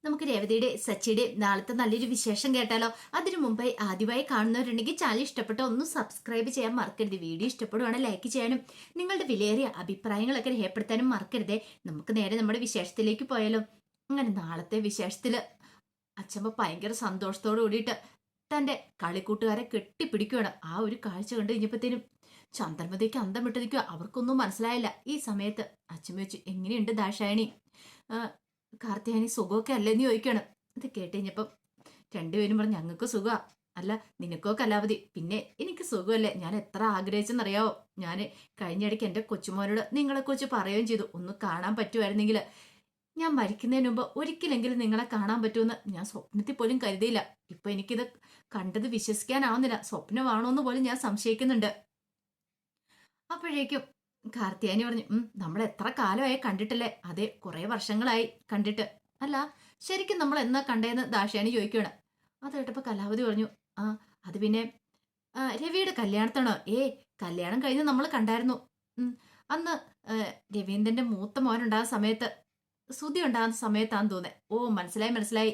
നമുക്ക് രേവതിയുടെ സച്ചിയുടെ നാളത്തെ നല്ലൊരു വിശേഷം കേട്ടാലോ? അതിനു മുമ്പായി ആദ്യമായി കാണുന്നവരുണ്ടെങ്കിൽ ചാനൽ ഇഷ്ടപ്പെട്ട ഒന്ന് സബ്സ്ക്രൈബ് ചെയ്യാൻ മറക്കരുത്. വീഡിയോ ഇഷ്ടപ്പെടുവാണെങ്കിൽ ലൈക്ക് ചെയ്യാനും നിങ്ങളുടെ വിലയേറിയ അഭിപ്രായങ്ങളൊക്കെ രേഖപ്പെടുത്താനും മറക്കരുതേ. നമുക്ക് നേരെ നമ്മുടെ വിശേഷത്തിലേക്ക് പോയാലോ? അങ്ങനെ നാളത്തെ വിശേഷത്തില് അച്ഛമ്മ ഭയങ്കര സന്തോഷത്തോടു കൂടിയിട്ട് തന്റെ കളിക്കൂട്ടുകാരെ കെട്ടിപ്പിടിക്കുകയാണ്. ആ ഒരു കാഴ്ച കണ്ടു കഴിഞ്ഞപ്പോഴത്തേനും ചന്ദ്രമതിക്ക് അന്തം വിട്ട് നിൽക്കുക. അവർക്കൊന്നും മനസ്സിലായില്ല. ഈ സമയത്ത് അച്ഛമ്മ വെച്ചു, എങ്ങനെയുണ്ട് ദാക്ഷായണി, കാർത്തിയാനി സുഖമൊക്കെ അല്ലേന്ന് ചോദിക്കുകയാണ്. ഇത് കേട്ട് കഴിഞ്ഞപ്പം രണ്ടുപേരും പറഞ്ഞു, ഞങ്ങൾക്ക് സുഖമാ. അല്ല നിനക്കോ കലാവധി? പിന്നെ എനിക്ക് സുഖമല്ലേ. ഞാൻ എത്ര ആഗ്രഹിച്ചെന്നറിയാവോ. ഞാൻ കഴിഞ്ഞിടയ്ക്ക് എൻ്റെ കൊച്ചുമോനോട് നിങ്ങളെക്കുറിച്ച് പറയുകയും ചെയ്തു. ഒന്ന് കാണാൻ പറ്റുമായിരുന്നെങ്കിൽ ഞാൻ മരിക്കുന്നതിന് മുമ്പ് ഒരിക്കലെങ്കിലും നിങ്ങളെ കാണാൻ പറ്റുമെന്ന് ഞാൻ സ്വപ്നത്തിൽ പോലും കരുതിയില്ല. ഇപ്പൊ എനിക്കിത് കണ്ടത് വിശ്വസിക്കാനാവുന്നില്ല. സ്വപ്നമാണോന്ന് പോലും ഞാൻ സംശയിക്കുന്നുണ്ട്. അപ്പോഴേക്കും കാർത്തിയാനി പറഞ്ഞു, നമ്മൾ എത്ര കാലമായി കണ്ടിട്ടല്ലേ? അതെ, കുറെ വർഷങ്ങളായി കണ്ടിട്ട്. അല്ല ശരിക്കും നമ്മൾ എന്നാ കണ്ടേന്ന് ദാക്ഷായണി ചോദിക്കുകയാണ്. അത് കേട്ടപ്പോ കലാവതി പറഞ്ഞു, ആ അത് പിന്നെ രവിയുടെ കല്യാണത്താണോ? കല്യാണം കഴിഞ്ഞ് നമ്മൾ കണ്ടായിരുന്നു. അന്ന് രവീന്ദ്രന്റെ മൂത്ത മോനുണ്ടാകുന്ന സമയത്ത്, ശ്രുതി ഉണ്ടാകുന്ന സമയത്താന്ന് തോന്നുന്നത്. മനസ്സിലായി മനസ്സിലായി.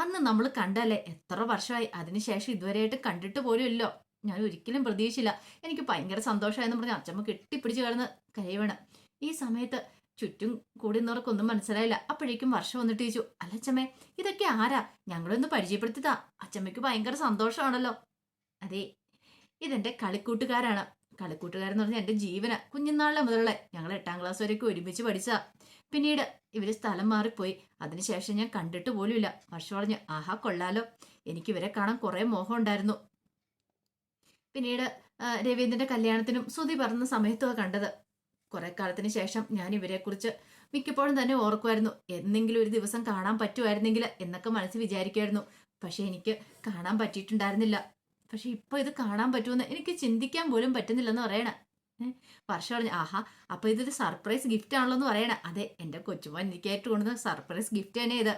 അന്ന് നമ്മൾ കണ്ടല്ലേ? എത്ര വർഷമായി. അതിനുശേഷം ഇതുവരെയായിട്ട് കണ്ടിട്ട് പോലും ഇല്ലോ. ഞാൻ ഒരിക്കലും പ്രതീക്ഷിച്ചില്ല. എനിക്ക് ഭയങ്കര സന്തോഷമായെന്ന് പറഞ്ഞ് അച്ഛമ്മ കെട്ടിപ്പിടിച്ച് കിടന്ന് കരയുവാണ്. ഈ സമയത്ത് ചുറ്റും കൂടി നിന്നവർക്കൊന്നും മനസ്സിലായില്ല. അപ്പോഴേക്കും വർഷം വന്നിട്ട് ചോദിച്ചു, അല്ല അച്ഛമ്മേ, ഇതൊക്കെ ആരാ? ഞങ്ങളൊന്ന് പരിചയപ്പെടുത്തിയതാ. അച്ഛമ്മയ്ക്ക് ഭയങ്കര സന്തോഷമാണല്ലോ. അതെ, ഇതെന്റെ കളിക്കൂട്ടുകാരാണ്. കളിക്കൂട്ടുകാരെന്ന് പറഞ്ഞാൽ എന്റെ ജീവന. കുഞ്ഞുനാളിലെ മുതലുള്ള ഞങ്ങൾ 8ാം ക്ലാസ് വരെയൊക്കെ ഒരുമിച്ച് പഠിച്ചതാ. പിന്നീട് ഇവര് സ്ഥലം മാറിപ്പോയി. അതിനുശേഷം ഞാൻ കണ്ടിട്ട് പോലുമില്ല. വർഷം പറഞ്ഞു, ആഹാ കൊള്ളാലോ, എനിക്ക് ഇവരെ കാണാൻ കുറെ മോഹം ഉണ്ടായിരുന്നു. പിന്നീട് രവീന്ദ്രന്റെ കല്യാണത്തിനും ശ്രുതി പറഞ്ഞ സമയത്തുമാണ് കണ്ടത്. കുറെ കാലത്തിന് ശേഷം ഞാൻ ഇവരെക്കുറിച്ച് മിക്കപ്പോഴും തന്നെ ഓർക്കുമായിരുന്നു. എന്തെങ്കിലും ഒരു ദിവസം കാണാൻ പറ്റുമായിരുന്നെങ്കിൽ എന്നൊക്കെ മനസ്സിൽ വിചാരിക്കുമായിരുന്നു. പക്ഷെ എനിക്ക് കാണാൻ പറ്റിയിട്ടുണ്ടായിരുന്നില്ല. പക്ഷെ ഇപ്പൊ ഇത് കാണാൻ പറ്റുമെന്ന് എനിക്ക് ചിന്തിക്കാൻ പോലും പറ്റുന്നില്ലെന്ന് പറയണ. വർഷം പറഞ്ഞു, ആഹാ അപ്പൊ ഇതൊരു സർപ്രൈസ് ഗിഫ്റ്റ് ആണല്ലോ എന്ന് പറയണ. അതെ, എന്റെ കൊച്ചുമോൻ എനിക്കായിട്ട് കൊണ്ടുവന്ന സർപ്രൈസ് ഗിഫ്റ്റ് തന്നെ ഇത്.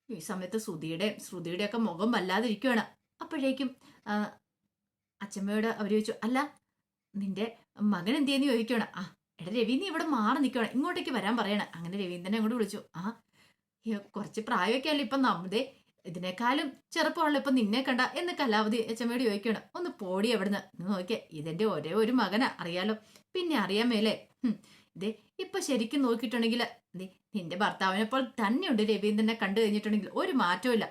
ഈ സമയത്ത് ശ്രുതിയുടെ ഒക്കെ മുഖം വല്ലാതിരിക്കുകയാണ്. അപ്പോഴേക്കും അച്ഛമ്മയോട് അവർ ചോദിച്ചു, അല്ല നിന്റെ മകൻ എന്തിയെന്ന് ചോദിക്കുകയാണ്. എടാ രവി, നീ ഇവിടെ മാറി നിൽക്കുകയാണ്, ഇങ്ങോട്ടേക്ക് വരാൻ പറയണ. അങ്ങനെ രവീന്ദ്രനെ അങ്ങോട്ട് വിളിച്ചു. കുറച്ച് പ്രായമൊക്കെ അല്ലേ ഇപ്പം, നമ്മതേ ഇതിനേക്കാളും ചെറുപ്പമാണല്ലോ ഇപ്പൊ നിന്നെ കണ്ട എന്ന് കലാവധി അച്ഛമ്മയോട് ചോദിക്കണം. ഒന്ന് പോടി എവിടുന്ന് നോക്കിയേ, ഇതെന്റെ ഒരേ ഒരു മകനാ, അറിയാലോ. പിന്നെ അറിയാൻ മേലേ. ഇതേ ഇപ്പൊ ശരിക്കും നോക്കിയിട്ടുണ്ടെങ്കിൽ നിന്റെ ഭർത്താവിനെപ്പോൾ തന്നെയുണ്ട് രവീന്ദ്രനെ കണ്ടു കഴിഞ്ഞിട്ടുണ്ടെങ്കിൽ ഒരു മാറ്റവും.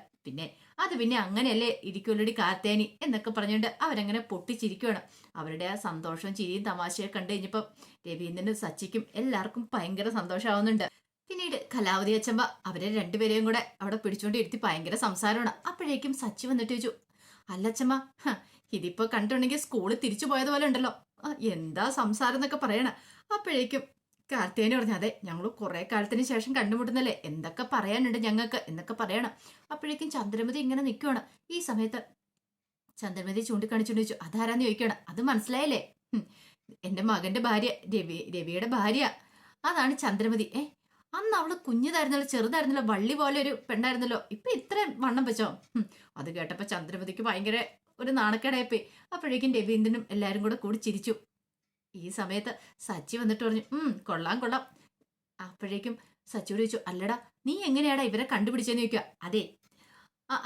പിന്നെ അങ്ങനെയല്ലേ ഇരിക്കുമല്ലടി കാത്തേനി എന്നൊക്കെ പറഞ്ഞുകൊണ്ട് അവരങ്ങനെ പൊട്ടിച്ചിരിക്കുകയാണ്. അവരുടെ ആ സന്തോഷവും ചിരിയും തമാശയൊക്കെ കണ്ടു കഴിഞ്ഞപ്പോൾ രവീന്ദ്രനും സച്ചിക്കും എല്ലാവർക്കും ഭയങ്കര സന്തോഷമാവുന്നുണ്ട്. പിന്നീട് കലാവതി അച്ഛമ്മ അവരെ രണ്ടുപേരെയും കൂടെ അവിടെ പിടിച്ചുകൊണ്ട് ഇരുത്തി ഭയങ്കര സംസാരമാണ്. അപ്പോഴേക്കും സച്ചി വന്നിട്ട് ചോദിച്ചു, അല്ല അച്ഛമ്മ, ഇതിപ്പോ കണ്ടിട്ടുണ്ടെങ്കിൽ സ്കൂളിൽ തിരിച്ചു പോയതുപോലെ ഉണ്ടല്ലോ, എന്താ സംസാരം എന്നൊക്കെ പറയണ. അപ്പോഴേക്കും കാർത്തികേയന് പറഞ്ഞു, അതെ ഞങ്ങൾ കുറെ കാലത്തിന് ശേഷം കണ്ടുമുട്ടുന്നല്ലേ, എന്തൊക്കെ പറയാനുണ്ട് ഞങ്ങൾക്ക് എന്നൊക്കെ പറയണം. അപ്പോഴേക്കും ചന്ദ്രമതി ഇങ്ങനെ നിൽക്കുവാണ്. ഈ സമയത്ത് ചന്ദ്രമതി ചൂണ്ടിക്കാണിച്ചുകൊണ്ട് ചോദിച്ചു, അതാരാന്ന് ചോദിക്കണം. അത് മനസ്സിലായില്ലേ? എന്റെ മകന്റെ ഭാര്യ, രവിയുടെ ഭാര്യ, അതാണ് ചന്ദ്രമതി. അന്ന് അവള് കുഞ്ഞിതായിരുന്നല്ലോ, ചെറുതായിരുന്നല്ലോ, വള്ളി പോലെ ഒരു പെണ്ണായിരുന്നല്ലോ, ഇപ്പൊ ഇത്രയും വണ്ണം വെച്ചോ? അത് കേട്ടപ്പോ ചന്ദ്രമതിക്ക് ഭയങ്കര ഒരു നാണക്കേടായിപ്പോയി. അപ്പോഴേക്കും രവീന്ദ്രനും എല്ലാരും കൂടി ചിരിച്ചു. ഈ സമയത്ത് സച്ചി വന്നിട്ട് പറഞ്ഞു, കൊള്ളാം കൊള്ളാം. അപ്പോഴേക്കും സച്ചിയോട് ചോദിച്ചു, അല്ലടാ നീ എങ്ങനെയാടാ ഇവരെ കണ്ടുപിടിച്ചെന്ന് ചോദിക്കുക. അതെ,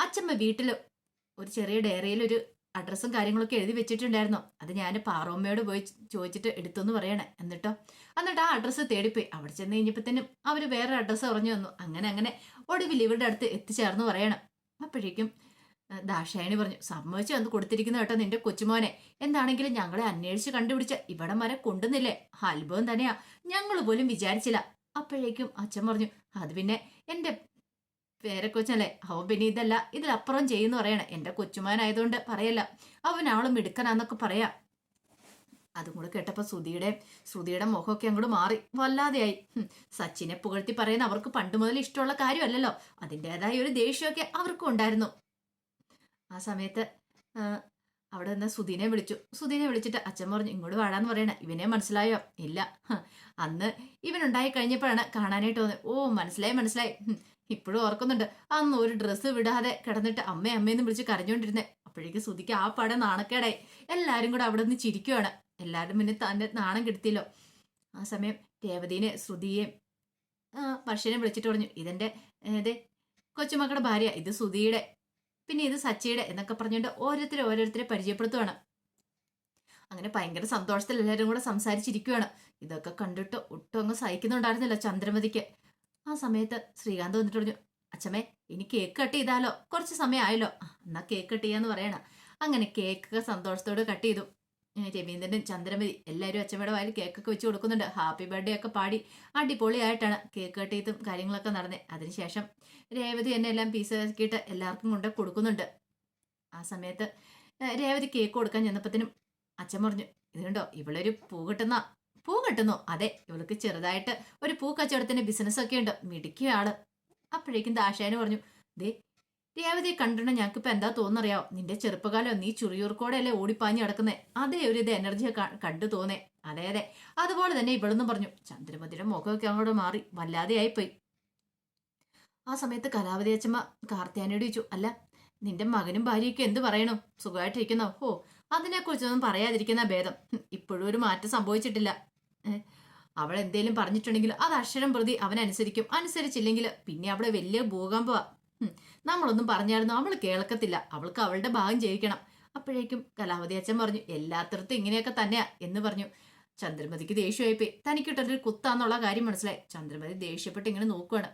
അച്ഛമ്മ വീട്ടില് ഒരു ചെറിയ ഡയറിയിൽ ഒരു അഡ്രസ്സും കാര്യങ്ങളൊക്കെ എഴുതി വെച്ചിട്ടുണ്ടായിരുന്നു. അത് ഞാൻ പാറോമ്മയോട് പോയി ചോദിച്ചിട്ട് എടുത്തെന്ന് പറയണേ. എന്നിട്ട് ആ അഡ്രസ്സ് തേടിപ്പോയി. അവിടെ ചെന്ന് കഴിഞ്ഞപ്പോഴത്തേനും അവര് വേറെ അഡ്രസ്സ് പറഞ്ഞു തന്നു. അങ്ങനെ ഒടുവിൽ ഇവരുടെ അടുത്ത് എത്തിച്ചേർന്ന് പറയണം. അപ്പോഴേക്കും ദാക്ഷായണി പറഞ്ഞു, സമ്മതിച്ചു വന്ന് കൊടുത്തിരിക്കുന്ന കേട്ടോ നിന്റെ കൊച്ചുമോനെ. എന്താണെങ്കിലും ഞങ്ങളെ അന്വേഷിച്ച് കണ്ടുപിടിച്ച ഇവിടം വരെ കൊണ്ടുന്നില്ലേ, അത്ഭുതം തന്നെയാ, ഞങ്ങൾ പോലും വിചാരിച്ചില്ല. അപ്പോഴേക്കും അച്ഛൻ പറഞ്ഞു, അത് പിന്നെ എന്റെ പേരക്കൊച്ചല്ലേ, അവൻ പിന്നെ ഇതല്ല ഇതിലപ്പുറം ചെയ്യുന്നു പറയണേ. എന്റെ കൊച്ചുമാനായതുകൊണ്ട് പറയല്ല, അവനാളും മിടുക്കനാന്നൊക്കെ പറയാ. അതും കൂടെ കേട്ടപ്പോ ശ്രുതിയുടെ മുഖമൊക്കെ അങ്ങോട്ട് മാറി വല്ലാതെയായി. സച്ചിനെ പുകഴ്ത്തി പറയുന്ന അവർക്ക് പണ്ട് മുതൽ ഇഷ്ടമുള്ള കാര്യമല്ലല്ലോ, അതിൻ്റെതായ ഒരു ദേഷ്യമൊക്കെ അവർക്കും ഉണ്ടായിരുന്നു. ആ സമയത്ത് അവിടെ നിന്ന് സുധീനെ വിളിച്ചിട്ട് അച്ഛൻ പറഞ്ഞു, ഇങ്ങോട്ട് വാടാന്ന് പറയണേ. ഇവനെ മനസ്സിലായോ? ഇല്ല, അന്ന് ഇവനുണ്ടായി കഴിഞ്ഞപ്പോഴാണ് കാണാനായിട്ട് തോന്നുന്നത്. മനസ്സിലായി. ഇപ്പോഴും ഓർക്കുന്നുണ്ട്, അന്ന് ഒരു ഡ്രസ്സ് വിടാതെ കിടന്നിട്ട് അമ്മയെന്ന് വിളിച്ച് കരഞ്ഞോണ്ടിരുന്നേ. അപ്പോഴേക്കും സുധിക്ക് ആ പടം നാണക്കേടായി. എല്ലാരും കൂടെ അവിടെ നിന്ന് ചിരിക്കുവാണ്. എല്ലാവരും പിന്നെ തന്നെ നാണം കെടുത്തില്ലോ. ആ സമയം രേവതീനെ ശ്രുതിയെയും വർഷനെ വിളിച്ചിട്ട് പറഞ്ഞു, കൊച്ചുമക്കളുടെ ഭാര്യ, ഇത് സുധിയുടെ, പിന്നെ ഇത് സച്ചിയുടെ എന്നൊക്കെ പറഞ്ഞുകൊണ്ട് ഓരോരുത്തരെ പരിചയപ്പെടുത്തുവാണ്. അങ്ങനെ ഭയങ്കര സന്തോഷത്തിൽ എല്ലാവരും കൂടെ സംസാരിച്ചിരിക്കുവാണ്. ഇതൊക്കെ കണ്ടിട്ട് ഒട്ടും അങ്ങ് സഹിക്കുന്നുണ്ടായിരുന്നില്ല ചന്ദ്രമതിക്ക്. ആ സമയത്ത് ശ്രീകാന്ത് വന്നിട്ട് പറഞ്ഞു, അച്ഛമ്മേ ഇനി കേക്ക് കട്ട് ചെയ്താലോ, കുറച്ച് സമയം ആയല്ലോ, എന്നാ കേക്ക് കട്ട് ചെയ്യാന്ന് പറയണ. അങ്ങനെ കേക്കൊക്കെ സന്തോഷത്തോട് കട്ട് ചെയ്തു. രവീന്ദ്രനും ചന്ദ്രമതി എല്ലാവരും അച്ഛമ്മയുടെ വായിൽ കേക്കൊക്കെ വെച്ച് കൊടുക്കുന്നുണ്ട്. ഹാപ്പി ബർത്ത്ഡേ ഒക്കെ പാടി അടിപൊളിയായിട്ടാണ് കേക്ക് കട്ട് ചെയ്തും കാര്യങ്ങളൊക്കെ നടന്നത്. അതിനുശേഷം രേവതി എന്നെ എല്ലാം പീസ് ആക്കിയിട്ട് എല്ലാവർക്കും കൊണ്ട് കൊടുക്കുന്നുണ്ട്. ആ സമയത്ത് രേവതി കേക്ക് കൊടുക്കാൻ ചെന്നപ്പത്തിനും അച്ഛൻ പറഞ്ഞു, ഇത് കണ്ടോ ഇവളൊരു പൂ കെട്ടുന്നോ? അതെ, ഇവൾക്ക് ചെറുതായിട്ട് ഒരു പൂ കച്ചവടത്തിന്റെ ബിസിനസ് ഒക്കെ ഉണ്ട്, മിടുക്കിയ ആള്. അപ്പോഴേക്കും ദാശായന് പറഞ്ഞു, ദേ രേവതിയെ കണ്ടിട്ട് ഞങ്ങൾക്കിപ്പോ എന്താ തോന്നറിയാവോ, നിന്റെ ചെറുപ്പകാലം നീ ചുറിയൂർക്കോടെ അല്ലേ ഓടിപ്പാഞ്ഞു കിടക്കുന്നേ, അതേ ഒരു ഇത് എനർജിയെ കണ്ടു തോന്നേ. അതെ അതെ, അതുപോലെ തന്നെ ഇവളെന്നും പറഞ്ഞു. ചന്ദ്രമതിയുടെ മുഖമൊക്കെ അങ്ങോട്ട് മാറി വല്ലാതെ ആയിപ്പോയി. ആ സമയത്ത് കലാവതി അച്ഛമ്മ കാർത്തിയാനോട് ചോദിച്ചു, അല്ല നിന്റെ മകനും ഭാര്യയൊക്കെ എന്ത് പറയണു, സുഖമായിട്ടിരിക്കുന്നോ? ഓ, അതിനെക്കുറിച്ചൊന്നും പറയാതിരിക്കുന്ന ഭേദം. ഇപ്പോഴും ഒരു മാറ്റം സംഭവിച്ചിട്ടില്ല. അവൾ എന്തേലും പറഞ്ഞിട്ടുണ്ടെങ്കിൽ അത് അക്ഷരം പ്രതി അവൻ അനുസരിക്കും. അനുസരിച്ചില്ലെങ്കിൽ പിന്നെ അവിടെ വലിയ ഭൂകമ്പമാ. നമ്മളൊന്നും പറഞ്ഞായിരുന്നു അവൾ കേൾക്കത്തില്ല. അവൾക്ക് അവളുടെ ഭാഗം ജയിക്കണം. അപ്പോഴേക്കും കലാവതി അച്ഛൻ പറഞ്ഞു, എല്ലാത്തിടത്തും ഇങ്ങനെയൊക്കെ തന്നെയാ എന്ന് പറഞ്ഞു. ചന്ദ്രമതിക്ക് ദേഷ്യമായിപ്പോയി. തനിക്കിട്ടൊരു കുത്താന്നുള്ള കാര്യം മനസ്സിലായി. ചന്ദ്രമതി ദേഷ്യപ്പെട്ട് ഇങ്ങനെ നോക്കുവാണ്.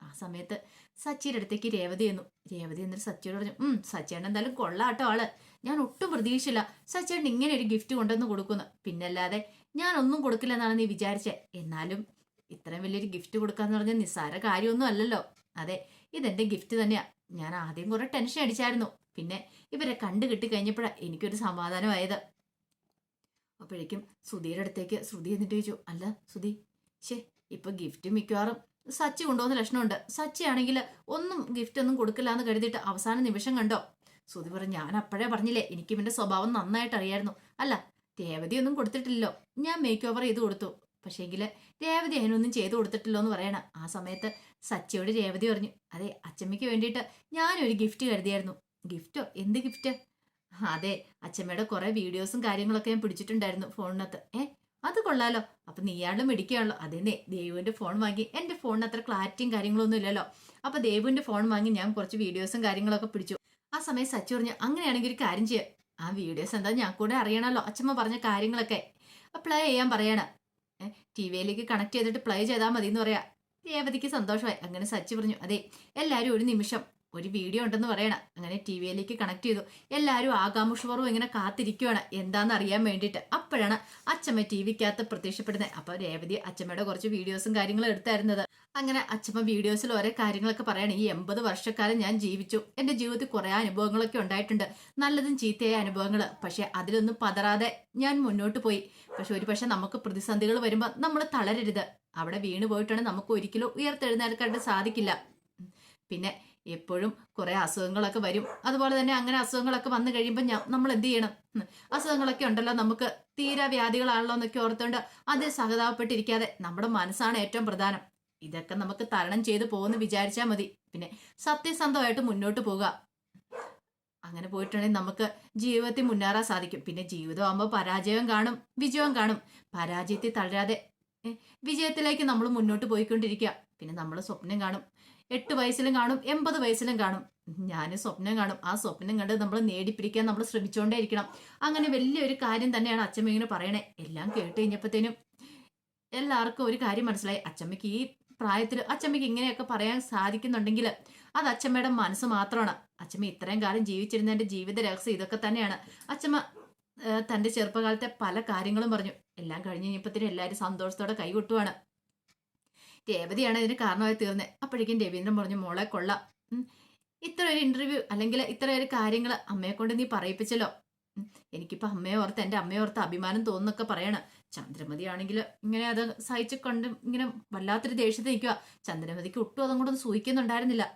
ആ സമയത്ത് സച്ചിയുടെ അടുത്തേക്ക് രേവതി എന്നു. രേവതി എന്നിട്ട് സച്ചിയോട് പറഞ്ഞു, സച്ചിയേട്ടൻ എന്തായാലും കൊള്ളാട്ടോ ആള്. ഞാൻ ഒട്ടും പ്രതീക്ഷിച്ചില്ല സച്ചിയേട്ടൻ ഇങ്ങനെ ഒരു ഗിഫ്റ്റ് കൊണ്ടുവന്ന് കൊടുക്കുന്നു. പിന്നല്ലാതെ ഞാൻ ഒന്നും കൊടുക്കില്ലെന്നാണ് നീ വിചാരിച്ചേ. എന്നാലും ഇത്രയും വലിയൊരു ഗിഫ്റ്റ് കൊടുക്കാന്ന് പറഞ്ഞാൽ നിസ്സാര കാര്യമൊന്നും അല്ലല്ലോ. അതെ, ഇതെന്റെ ഗിഫ്റ്റ് തന്നെയാ. ഞാൻ ആദ്യം കുറെ ടെൻഷൻ അടിച്ചായിരുന്നു. പിന്നെ ഇവരെ കണ്ടു കിട്ടി കഴിഞ്ഞപ്പോഴാണ് എനിക്കൊരു സമാധാനമായത്. അപ്പോഴേക്കും ശ്രുതിയുടെ അടുത്തേക്ക് ശ്രുതി എന്നിട്ട് ചോദിച്ചു, അല്ല ശ്രുതി, ഇപ്പൊ ഗിഫ്റ്റ് മിക്കവാറും സച്ചി കൊണ്ടുപോകുന്ന ലക്ഷണമുണ്ട്. സച്ചി ആണെങ്കിൽ ഒന്നും ഗിഫ്റ്റ് ഒന്നും കൊടുക്കില്ല എന്ന് കരുതിയിട്ട് അവസാന നിമിഷം കണ്ടോ? ശ്രുതി പറഞ്ഞു, ഞാൻ അപ്പോഴേ പറഞ്ഞില്ലേ എനിക്ക് ഇവന്റെ സ്വഭാവം നന്നായിട്ട് അറിയായിരുന്നു. അല്ല രേവതി ഒന്നും കൊടുത്തിട്ടില്ലല്ലോ, ഞാൻ മേക്ക് ഓവർ ചെയ്ത് കൊടുത്തു. പക്ഷേങ്കില് രേവതി അതിനൊന്നും ചെയ്തു കൊടുത്തിട്ടില്ലോ എന്ന് പറയണ. ആ സമയത്ത് സച്ചിയോട് രേവതി പറഞ്ഞു, അതെ അച്ചമ്മയ്ക്ക് വേണ്ടിയിട്ട് ഞാനൊരു ഗിഫ്റ്റ് കരുതിയായിരുന്നു. ഗിഫ്റ്റോ? എന്ത് ഗിഫ്റ്റ്? അതെ, അച്ചമ്മയുടെ കുറെ വീഡിയോസും കാര്യങ്ങളൊക്കെ ഞാൻ പിടിച്ചിട്ടുണ്ടായിരുന്നു ഫോണിനകത്ത്. അത് കൊള്ളാലോ, അപ്പൊ നീയാളും മേടിക്കുകയാണല്ലോ. അതെന്നെ, ദേവുവിന്റെ ഫോൺ വാങ്ങി. എന്റെ ഫോണിന് അത്ര ക്ലാരിറ്റിയും കാര്യങ്ങളൊന്നും ഇല്ലല്ലോ. അപ്പൊ ദേവുവിന്റെ ഫോൺ വാങ്ങി ഞാൻ കുറച്ച് വീഡിയോസും കാര്യങ്ങളൊക്കെ പിടിച്ചു. ആ സമയം സച്ചി പറഞ്ഞു, അങ്ങനെയാണെങ്കിൽ ഒരു കാര്യം ചെയ്യാം, ആ വീഡിയോസ് എന്താ ഞാൻ കൂടെ അറിയണമല്ലോ. അച്ഛമ്മ പറഞ്ഞ കാര്യങ്ങളൊക്കെ പ്ലേ ചെയ്യാൻ പറയണം. ടിവിയിലേക്ക് കണക്ട് ചെയ്തിട്ട് പ്ലേ ചെയ്താൽ മതി എന്ന് പറയാ. രേവതിക്ക് സന്തോഷമായി. അങ്ങനെ സച്ചി പറഞ്ഞു, അതെ എല്ലാവരും ഒരു നിമിഷം ഒരു വീഡിയോ ഉണ്ടെന്ന് പറയണം. അങ്ങനെ ടിവിയിലേക്ക് കണക്ട് ചെയ്തു. എല്ലാവരും ആകാംക്ഷപൂർവ്വം ഇങ്ങനെ കാത്തിരിക്കുവാണ് എന്താണെന്ന് അറിയാൻ വേണ്ടിയിട്ട്. അപ്പോഴാണ് അച്ചമ്മ ടിവിക്കകത്ത് പ്രത്യക്ഷപ്പെടുന്നത്. അപ്പൊ രേവതി അച്ചമ്മയുടെ കുറച്ച് വീഡിയോസും കാര്യങ്ങളും എടുത്തായിരുന്നത്. അങ്ങനെ അച്ചമ്മ വീഡിയോസിൽ ഓരോ കാര്യങ്ങളൊക്കെ പറയണം. ഈ 80 വർഷക്കാലം ഞാൻ ജീവിച്ചു. എന്റെ ജീവിതത്തിൽ കുറെ അനുഭവങ്ങളൊക്കെ ഉണ്ടായിട്ടുണ്ട്, നല്ലതും ചീത്തയായ അനുഭവങ്ങൾ. പക്ഷെ അതിലൊന്നും പതറാതെ ഞാൻ മുന്നോട്ട് പോയി. പക്ഷെ ഒരു പക്ഷെ നമുക്ക് പ്രതിസന്ധികൾ വരുമ്പോൾ നമ്മൾ തളരരുത്. അവിടെ വീണ് പോയിട്ടാണ് നമുക്ക് ഒരിക്കലും ഉയർത്തെഴുന്നേൽക്കാണ്ട് സാധിക്കില്ല. പിന്നെ എപ്പോഴും കുറെ അസുഖങ്ങളൊക്കെ വരും. അതുപോലെ തന്നെ അങ്ങനെ അസുഖങ്ങളൊക്കെ വന്നു കഴിയുമ്പോൾ നമ്മൾ എന്ത് ചെയ്യണം? അസുഖങ്ങളൊക്കെ ഉണ്ടല്ലോ, നമുക്ക് തീരാ വ്യാധികളാണല്ലോ എന്നൊക്കെ ഓർത്തുകൊണ്ട് അതിൽ സഹതാപപ്പെട്ടിരിക്കാതെ നമ്മുടെ മനസ്സാണ് ഏറ്റവും പ്രധാനം. ഇതൊക്കെ നമുക്ക് തരണം ചെയ്ത് പോകുന്നു വിചാരിച്ചാൽ മതി. പിന്നെ സത്യസന്ധമായിട്ട് മുന്നോട്ട് പോവുക. അങ്ങനെ പോയിട്ടുണ്ടെങ്കിൽ നമുക്ക് ജീവിതത്തിൽ മുന്നേറാൻ സാധിക്കും. പിന്നെ ജീവിതം ആകുമ്പോൾ പരാജയവും കാണും വിജയവും കാണും. പരാജയത്തിൽ തളരാതെ വിജയത്തിലേക്ക് നമ്മൾ മുന്നോട്ട് പോയിക്കൊണ്ടിരിക്കുക. പിന്നെ നമ്മൾ സ്വപ്നം കാണും. 8 വയസ്സിലും കാണും, 80 വയസ്സിലും കാണും. ഞാൻ സ്വപ്നം കാണും. ആ സ്വപ്നം കണ്ട് നമ്മൾ നേടിപ്പിടിക്കാൻ നമ്മൾ ശ്രമിച്ചുകൊണ്ടേ ഇരിക്കണം. അങ്ങനെ വലിയൊരു കാര്യം തന്നെയാണ് അച്ഛമ്മ ഇങ്ങനെ പറയണേ. എല്ലാം കേട്ട് കഴിഞ്ഞപ്പോഴത്തേനും എല്ലാവർക്കും ഒരു കാര്യം മനസ്സിലായി. അച്ഛമ്മയ്ക്ക് ഈ പ്രായത്തിൽ അച്ഛമ്മയ്ക്ക് ഇങ്ങനെയൊക്കെ പറയാൻ സാധിക്കുന്നുണ്ടെങ്കിൽ അത് അച്ഛമ്മയുടെ മനസ്സ് മാത്രമാണ്. അച്ഛമ്മ ഇത്രയും കാലം ജീവിച്ചിരുന്നതിന്റെ ജീവിത രഹസ്യം ഇതൊക്കെ തന്നെയാണ്. അച്ഛമ്മ തന്റെ ചെറുപ്പകാലത്തെ പല കാര്യങ്ങളും പറഞ്ഞു. എല്ലാം കഴിഞ്ഞ് കഴിഞ്ഞപ്പോഴത്തേനും എല്ലാവരും സന്തോഷത്തോടെ കൈകൊട്ടുവാണ്. രേവതിയാണ് ഇതിന് കാരണമായി തീർന്നത്. അപ്പോഴേക്കും രവീന്ദ്രൻ പറഞ്ഞു, മോളെ കൊള്ളാം, ഇത്ര ഒരു ഇന്റർവ്യൂ അല്ലെങ്കിൽ ഇത്ര ഒരു കാര്യങ്ങൾ അമ്മയെ കൊണ്ട് നീ പറയിപ്പിച്ചല്ലോ. എനിക്കിപ്പോ അമ്മയെ ഓർത്ത് എന്റെ അമ്മയെ ഓർത്ത് അഭിമാനം തോന്നുന്നൊക്കെ പറയണം. ചന്ദ്രമതി ആണെങ്കിൽ ഇങ്ങനെ അത് സഹിച്ചു കൊണ്ട് ഇങ്ങനെ വല്ലാത്തൊരു ദേഷ്യത്തിൽ നിൽക്കുക. ചന്ദ്രമതിക്ക് ഒട്ടും അതും കൂടെ സൂഹിക്കുന്നുണ്ടായിരുന്നില്ല.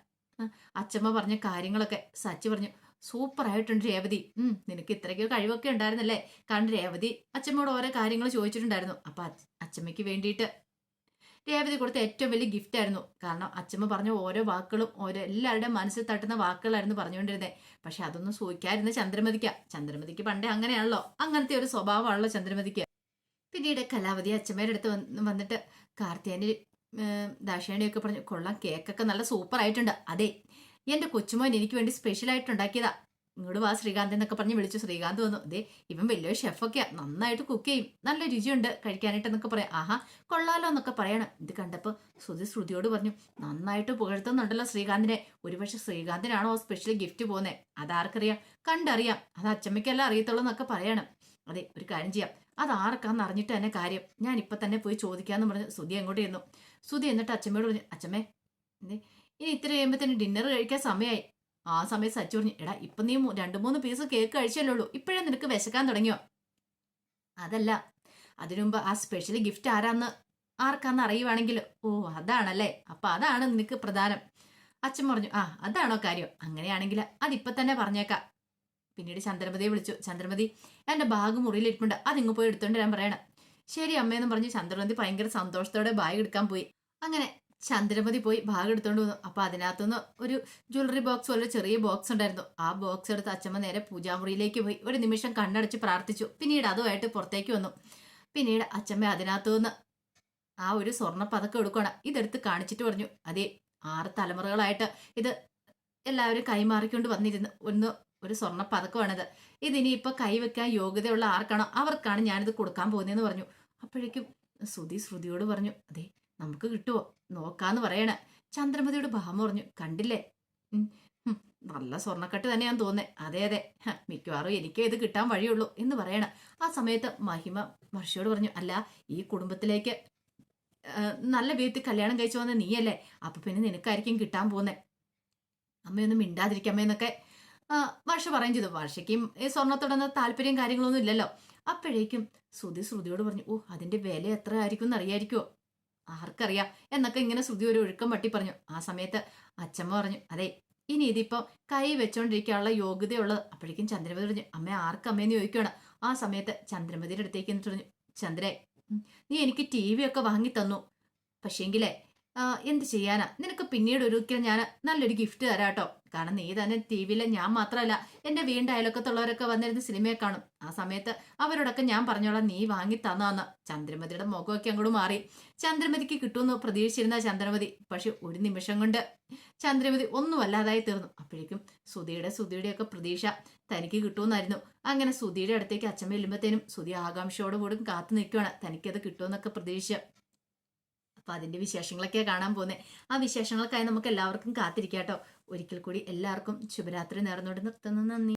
അച്ഛമ്മ പറഞ്ഞ കാര്യങ്ങളൊക്കെ സച്ചി പറഞ്ഞു, സൂപ്പർ ആയിട്ടുണ്ട് രേവതി, നിനക്ക് ഇത്രയ്ക്ക് കഴിവൊക്കെ ഉണ്ടായിരുന്നല്ലേ. കാരണം രേവതി അച്ഛമ്മയോട് ഓരോ കാര്യങ്ങൾ ചോദിച്ചിട്ടുണ്ടായിരുന്നു. അപ്പൊ അച്ഛമ്മയ്ക്ക് വേണ്ടിയിട്ട് രേവതി കൊടുത്ത ഏറ്റവും വലിയ ഗിഫ്റ്റ് ആയിരുന്നു. കാരണം അച്ഛമ്മ പറഞ്ഞ ഓരോ വാക്കുകളും എല്ലാവരുടെയും മനസ്സിൽ തട്ടുന്ന വാക്കുകളായിരുന്നു പറഞ്ഞുകൊണ്ടിരുന്നത്. പക്ഷെ അതൊന്നും സൂഹിക്കാതിരുന്ന ചന്ദ്രമതിക്ക് പണ്ടേ അങ്ങനെയാണല്ലോ, അങ്ങനത്തെ ഒരു സ്വഭാവമാണല്ലോ ചന്ദ്രമതിക്ക്. പിന്നീട് കലാവതി അച്ഛമ്മയുടെ അടുത്ത് വന്നിട്ട് കാർത്തിയാനി ദാക്ഷായണിയൊക്കെ പറഞ്ഞു കൊള്ളാം, കേക്കൊക്കെ നല്ല സൂപ്പർ ആയിട്ടുണ്ട്. അതെ, എന്റെ കൊച്ചുമോൻ എനിക്ക് വേണ്ടി സ്പെഷ്യൽ ആയിട്ട് ഉണ്ടാക്കിയതാ. ഇങ്ങോട്ട് വാ ശ്രീകാന്ത് എന്നൊക്കെ പറഞ്ഞ് വിളിച്ചു. ശ്രീകാന്ത് വന്നു. അതെ, ഇവൻ വലിയൊരു ഷെഫൊക്കെയാ, നന്നായിട്ട് കുക്ക് ചെയ്യും, നല്ല രുചിയുണ്ട് കഴിക്കാനായിട്ട് എന്നൊക്കെ പറയാം. ആഹാ, കൊള്ളാലോ എന്നൊക്കെ പറയണം. ഇത് കണ്ടപ്പോ ശ്രുതിയോട് പറഞ്ഞു, നന്നായിട്ട് പുകഴ്ത്തുന്നുണ്ടല്ലോ ശ്രീകാന്തിനെ. ഒരുപക്ഷെ ശ്രീകാന്തിനാണോ സ്പെഷ്യൽ ഗിഫ്റ്റ് പോകുന്നത്, അതാർക്കറിയാം, കണ്ടറിയാം, അത് അച്ചമ്മയ്ക്കെല്ലാം അറിയത്തുള്ളൂ എന്നൊക്കെ പറയണം. അതെ, ഒരു കാര്യം ചെയ്യാം, അത് ആർക്കാന്ന് അറിഞ്ഞിട്ട് തന്നെ കാര്യം, ഞാൻ ഇപ്പൊ തന്നെ പോയി ചോദിക്കാന്ന് പറഞ്ഞ് ശ്രുതി അങ്ങോട്ട് ചെന്നു. ശ്രുതി എന്നിട്ട് അച്ചമ്മയോട് പറഞ്ഞു, അച്ചമ്മേ എന്തേ ഇനി ഇത്ര കഴിയുമ്പോ ഡിന്നർ കഴിക്കാൻ സമയമായി. ആ സമയത്ത് സച്ചു പറഞ്ഞു, എടാ ഇപ്പൊ നീ 2-3 പീസ് കേക്ക് കഴിച്ചല്ലേ ഉള്ളൂ, ഇപ്പോഴേ നിനക്ക് വിശക്കാൻ തുടങ്ങിയോ? അതല്ല, അതിനുമുമ്പ് ആ സ്പെഷ്യൽ ഗിഫ്റ്റ് ആർക്കാന്ന് അറിയുവാണെങ്കിൽ. ഓ അതാണല്ലേ, അപ്പൊ അതാണ് നിനക്ക് പ്രധാനം. അച്ഛൻ പറഞ്ഞു, ആ അതാണോ കാര്യം, അങ്ങനെയാണെങ്കിൽ അതിപ്പൊ തന്നെ പറഞ്ഞേക്കാം. പിന്നീട് ചന്ദ്രമതിയെ വിളിച്ചു. ചന്ദ്രമതി, എന്റെ ബാഗ് മുറിയിലിരിപ്പുണ്ട്, അതിങ്ങ് പോയി എടുത്തോണ്ട് വരാൻ പറയണം. ശരി അമ്മയെന്നും പറഞ്ഞ് ചന്ദ്രമതി ഭയങ്കര സന്തോഷത്തോടെ ബാഗ് എടുക്കാൻ പോയി. അങ്ങനെ ചന്ദ്രമതി പോയി ബാഗ് എടുത്തോണ്ട് വന്നു. അപ്പൊ അതിനകത്തുനിന്ന് ഒരു ജ്വല്ലറി ബോക്സ് പോലെ ചെറിയ ബോക്സ് ഉണ്ടായിരുന്നു. ആ ബോക്സ് എടുത്ത് അച്ഛമ്മ നേരെ പൂജാമുറിയിലേക്ക് പോയി ഒരു നിമിഷം കണ്ണടച്ച് പ്രാർത്ഥിച്ചു. പിന്നീട് അതുമായിട്ട് പുറത്തേക്ക് വന്നു. പിന്നീട് അച്ഛമ്മ അതിനകത്തുനിന്ന് ആ ഒരു സ്വർണ്ണ പതക്കം എടുക്കണം. ഇതെടുത്ത് കാണിച്ചിട്ട് പറഞ്ഞു, അതെ, 6 തലമുറകളായിട്ട് ഇത് എല്ലാവരും കൈമാറിക്കൊണ്ട് വന്നിരുന്നു ഒരു സ്വർണ്ണ പതക്കമാണിത്. ഇതിനിയിപ്പൊ കൈവെക്കാൻ യോഗ്യതയുള്ള ആർക്കാണോ അവർക്കാണ് ഞാനിത് കൊടുക്കാൻ പോകുന്നതെന്ന് പറഞ്ഞു. അപ്പോഴേക്കും ശ്രുതിയോട് പറഞ്ഞു, അതെ, നമുക്ക് കിട്ടുമോ നോക്കാന്ന് പറയണേ. ചന്ദ്രമതിയുടെ ഭാമ പറഞ്ഞു, കണ്ടില്ലേ, ഉം, ഉം, നല്ല സ്വർണ്ണക്കെട്ട് തന്നെയാന്ന് തോന്നേ. അതെ അതെ, മിക്കവാറും എനിക്കേ ഇത് കിട്ടാൻ വഴിയുള്ളൂ എന്ന് പറയണ. ആ സമയത്ത് മഹിമ വർഷയോട് പറഞ്ഞു, അല്ല, ഈ കുടുംബത്തിലേക്ക് നല്ല വീട്ടിൽ കല്യാണം കഴിച്ചു വന്ന നീയല്ലേ, അപ്പൊ പിന്നെ നിനക്കായിരിക്കും കിട്ടാൻ പോകുന്നേ. അമ്മയൊന്നും മിണ്ടാതിരിക്കമ്മയെന്നൊക്കെ വർഷ പറയും ചെയ്തു. വർഷയ്ക്കും ഈ സ്വർണ്ണത്തോടൊന്നും താല്പര്യം കാര്യങ്ങളൊന്നും ഇല്ലല്ലോ. അപ്പോഴേക്കും ശ്രുതിയോട് പറഞ്ഞു, ഓ അതിന്റെ വില എത്ര ആയിരിക്കും എന്ന് അറിയായിരിക്കുമോ? ആർക്കറിയാം എന്നൊക്കെ ഇങ്ങനെ ശ്രുതി ഒരു ഒഴുക്കം പട്ടി പറഞ്ഞു. ആ സമയത്ത് അച്ചമ്മ പറഞ്ഞു, അതെ, ഇനി ഇതിപ്പോ കൈ വെച്ചോണ്ടിരിക്കാനുള്ള യോഗ്യതയുള്ളത്. അപ്പോഴേക്കും ചന്ദ്രമതി പറഞ്ഞു, അമ്മ ആർക്കമ്മയെന്ന് ചോദിക്കുകയാണ്. ആ സമയത്ത് ചന്ദ്രമതിയുടെ അടുത്തേക്ക് എന്നിട്ട് പറഞ്ഞു, ചന്ദ്രേ, നീ എനിക്ക് TV ഒക്കെ വാങ്ങി തന്നു, പക്ഷേങ്കിലേ എന്ത് ചെയ്യാനാ, നിനക്ക് പിന്നീട് ഒരിക്കൽ ഞാൻ നല്ലൊരു ഗിഫ്റ്റ് തരാട്ടോ. കാരണം നീ തന്നെ TV ഞാൻ മാത്രമല്ല, എന്റെ വീടിന്റെ അയലൊക്കത്തുള്ളവരൊക്കെ വന്നിരുന്ന് സിനിമയെ കാണും. ആ സമയത്ത് അവരോടൊക്കെ ഞാൻ പറഞ്ഞോളാം നീ വാങ്ങി തന്നാന്ന്. ചന്ദ്രമതിയുടെ മുഖമൊക്കെ അങ്ങോട്ട് മാറി. ചന്ദ്രമതിക്ക് കിട്ടുമെന്ന് പ്രതീക്ഷിച്ചിരുന്ന ചന്ദ്രമതി, പക്ഷെ ഒരു നിമിഷം കൊണ്ട് ചന്ദ്രമതി ഒന്നും അല്ലാതായി തീർന്നു. അപ്പോഴേക്കും സുധിയുടെ ഒക്കെ പ്രതീക്ഷ തനിക്ക് കിട്ടുമെന്നായിരുന്നു. അങ്ങനെ സുധിയുടെ അടുത്തേക്ക് അച്ഛമ്മ ചെല്ലുമ്പത്തേനും സുധി ആകാംക്ഷയോടുകൂടി കാത്തു നിൽക്കുകയാണ്, തനിക്കത് കിട്ടുമെന്നൊക്കെ പ്രതീക്ഷിച്ച്. അപ്പൊ അതിന്റെ വിശേഷങ്ങളൊക്കെ കാണാൻ പോകുന്നത്. ആ വിശേഷങ്ങൾക്കായി നമുക്ക് എല്ലാവർക്കും കാത്തിരിക്കാട്ടോ. ഒരിക്കൽ കൂടി എല്ലാവർക്കും ശുഭരാത്രി നേർന്നുകൊണ്ട് നിർത്തുന്നു. നന്ദി.